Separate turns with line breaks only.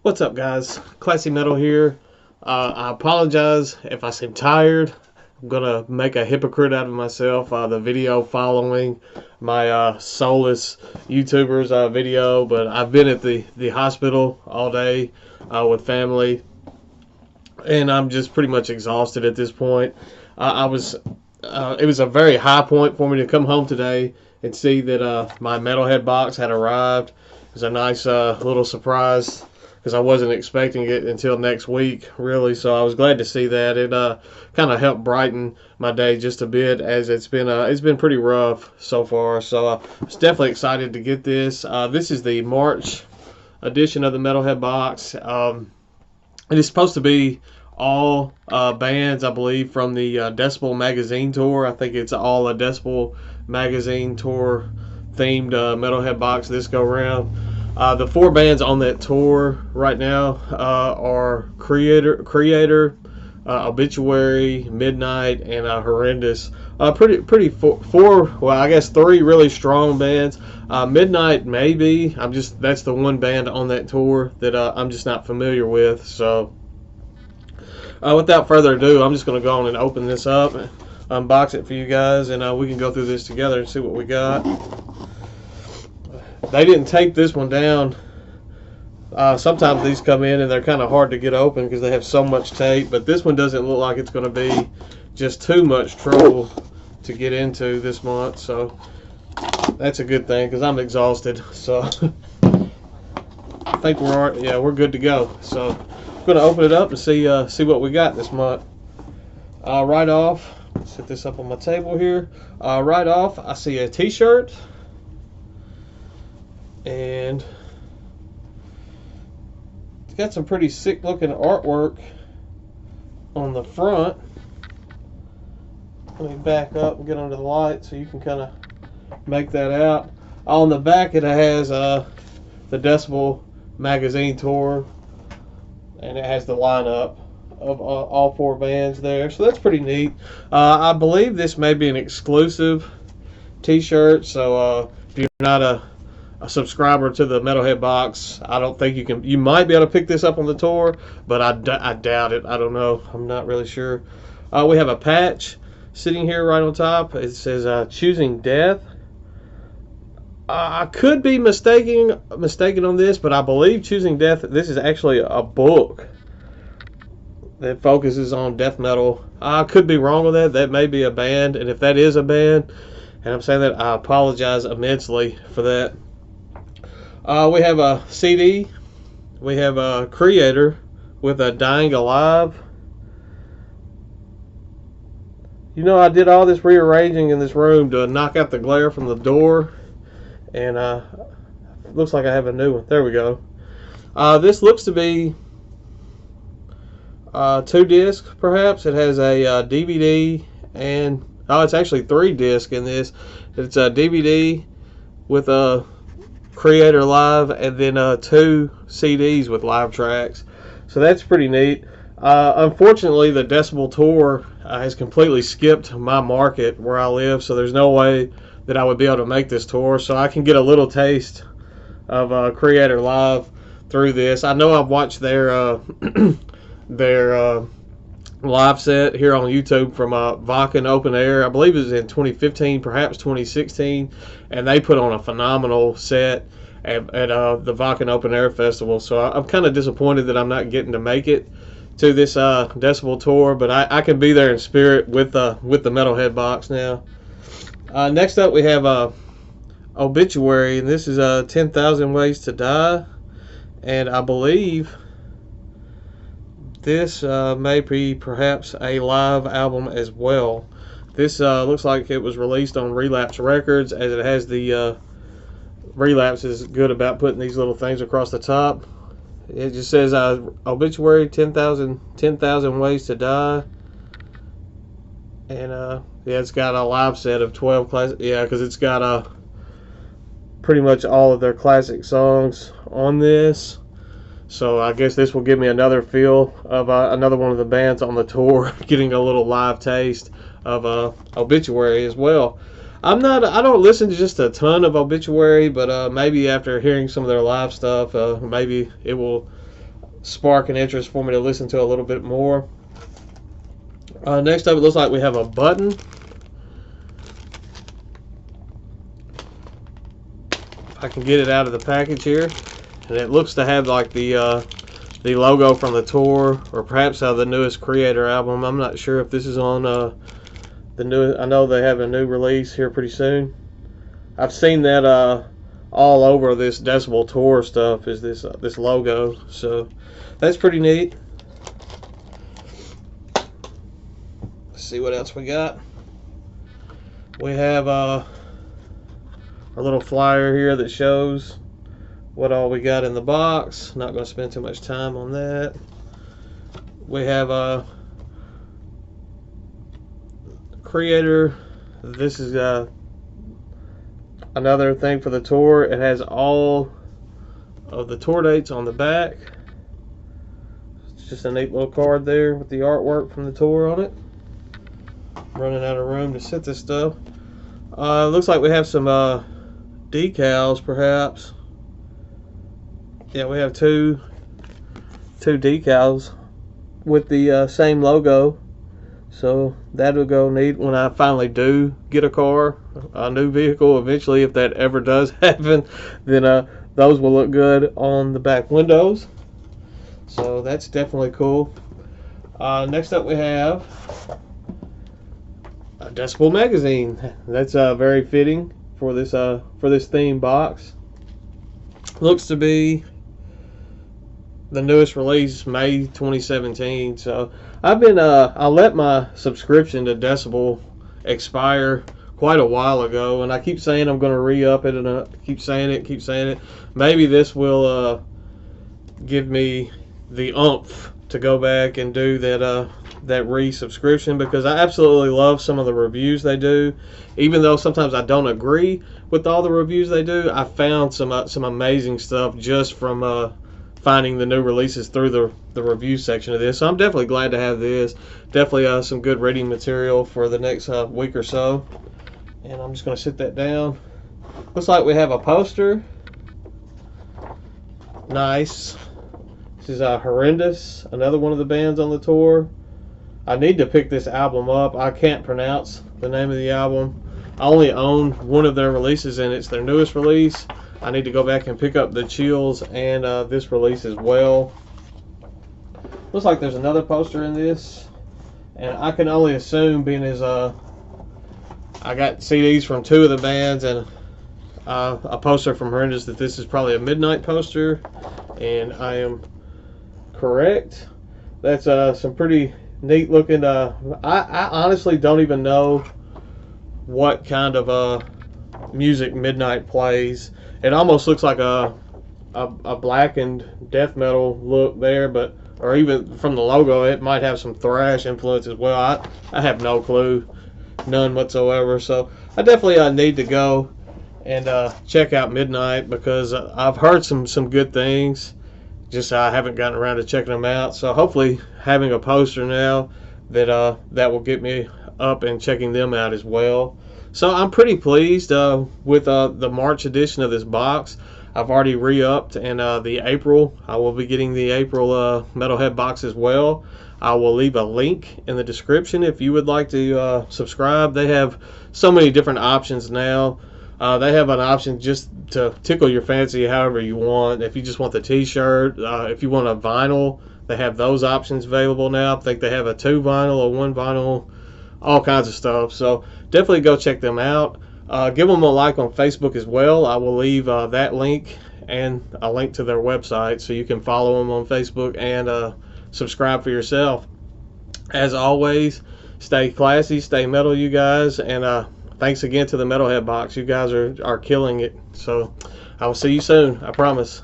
What's up, guys? Classy Metal here. I apologize if I seem tired. I'm gonna make a hypocrite out of myself. The video following my soulless YouTubers video, but I've been at the hospital all day with family, and I'm just pretty much exhausted at this point. It was a very high point for me to come home today and see that my Metalhead box had arrived. It was a nice little surprise, because I wasn't expecting it until next week, really. So I was glad to see that. It kind of helped brighten my day just a bit, as it's been pretty rough so far. So I was definitely excited to get this. This is the March edition of the Metalhead box. It is supposed to be all bands, I believe, from the Decibel magazine tour. I think it's all a Decibel magazine tour themed Metalhead box this go round. The four bands on that tour right now are Creator, Obituary, Midnight, and Horrendous. Well, I guess three really strong bands. Midnight, maybe. That's the one band on that tour that I'm just not familiar with. So without further ado, I'm just going to go on and open this up, unbox it for you guys, and we can go through this together and see what we got. They didn't tape this one down. Sometimes these come in and they're kind of hard to get open because they have so much tape, but this one doesn't look like it's going to be just too much trouble to get into this month, so that's a good thing because I'm exhausted. So I think we're good to go. So I'm going to open it up and see what we got this month. Right off, set this up on my table here. Right off, I see a t-shirt. And it's got some pretty sick looking artwork on the front. Let me back up and get under the light so you can kind of make that out. On the back it has the Decibel magazine tour, and it has the lineup of all four bands there, so that's pretty neat. I believe this may be an exclusive t-shirt, so if you're not a subscriber to the Metalhead box, I don't think you can. You might be able to pick this up on the tour, but I doubt it. I don't know. I'm not really sure. We have a patch sitting here right on top. It says "Choosing Death." I could be mistaken on this, but I believe "Choosing Death." This is actually a book that focuses on death metal. I could be wrong with that. That may be a band, and if that is a band, and I'm saying that, I apologize immensely for that. We have a CD. We have a Creator with a Dying Alive. You know, I did all this rearranging in this room to knock out the glare from the door, and looks like I have a new one. There we go. This looks to be 2 discs, perhaps. It has a DVD, and it's actually 3 discs in this. It's a DVD with a Creator Live, and then 2 CDs with live tracks. So that's pretty neat. Unfortunately, the Decibel tour has completely skipped my market where I live, so there's no way that I would be able to make this tour. So I can get a little taste of Creator Live through this. I know I've watched their live set here on YouTube from Wacken Open Air. I believe it was in 2015, perhaps 2016, and they put on a phenomenal set at the Wacken Open Air Festival. So I'm kind of disappointed that I'm not getting to make it to this Decibel tour, but I can be there in spirit with the Metalhead box now. Next up we have Obituary, and this is 10,000 Ways to Die, and I believe this may be perhaps a live album as well. This looks like it was released on Relapse Records, as it has the Relapse is good about putting these little things across the top. It just says Obituary 10,000 Ways to Die, and yeah, it's got a live set of 12 classic. Yeah, because it's got pretty much all of their classic songs on this. So I guess this will give me another feel of another one of the bands on the tour, getting a little live taste of Obituary as well. I don't listen to just a ton of Obituary, but maybe after hearing some of their live stuff, maybe it will spark an interest for me to listen to a little bit more. Next up, it looks like we have a button. If I can get it out of the package here, and it looks to have like the logo from the tour, or perhaps the newest Creator album. I'm not sure if this is on the new. I know they have a new release here pretty soon. I've seen that all over this Decibel tour stuff is this logo, so that's pretty neat. Let's see what else we got. We have a little flyer here that shows what all we got in the box. Not going to spend too much time on that. We have a Creator. This is another thing for the tour. It has all of the tour dates on the back. It's just a neat little card there with the artwork from the tour on it. Running out of room to sit this stuff. Looks like we have some decals, perhaps. Yeah, we have two decals with the same logo. So that'll go neat when I finally do get a car, a new vehicle eventually. If that ever does happen, then those will look good on the back windows. So that's definitely cool. Next up we have a Decibel magazine. That's very fitting for this theme box. Looks to be the newest release, May 2017. So I've been I let my subscription to Decibel expire quite a while ago, and I keep saying I'm going to re-up it, and I keep saying it. Maybe this will give me the oomph to go back and do that re-subscription, because I absolutely love some of the reviews they do. Even though sometimes I don't agree with all the reviews they do, I found some amazing stuff just from finding the new releases through the review section of this. So I'm definitely glad to have this. Definitely some good reading material for the next week or so. And I'm just going to sit that down. Looks like we have a poster. Nice. This is Horrendous, another one of the bands on the tour. I need to pick this album up. I can't pronounce the name of the album. I only own one of their releases, and it's their newest release. I need to go back and pick up the Chills and this release as well. Looks like there's another poster in this, and I can only assume, being as I got CDs from two of the bands and a poster from Horrendous, that this is probably a Midnight poster, and I am correct. That's some pretty neat looking. I honestly don't even know what kind of music Midnight plays. It almost looks like a blackened death metal look there, but or even from the logo, it might have some thrash influence as well. I have no clue, none whatsoever. So I definitely need to go and check out Midnight, because I've heard some good things. Just I haven't gotten around to checking them out. So hopefully having a poster now that will get me up and checking them out as well. So I'm pretty pleased with the March edition of this box. I've already re-upped, and the April, I will be getting the April Metalhead box as well. I will leave a link in the description if you would like to subscribe. They have so many different options now. They have an option just to tickle your fancy however you want. If you just want the t-shirt, if you want a vinyl, they have those options available now. I think they have a 2 vinyl, a 1 vinyl, all kinds of stuff. So definitely go check them out. Give them a like on Facebook as well. I will leave that link and a link to their website, so you can follow them on Facebook and subscribe for yourself. As always, stay classy, stay metal, you guys, and thanks again to the Metalhead Box. You guys are killing it. So I will see you soon, I promise.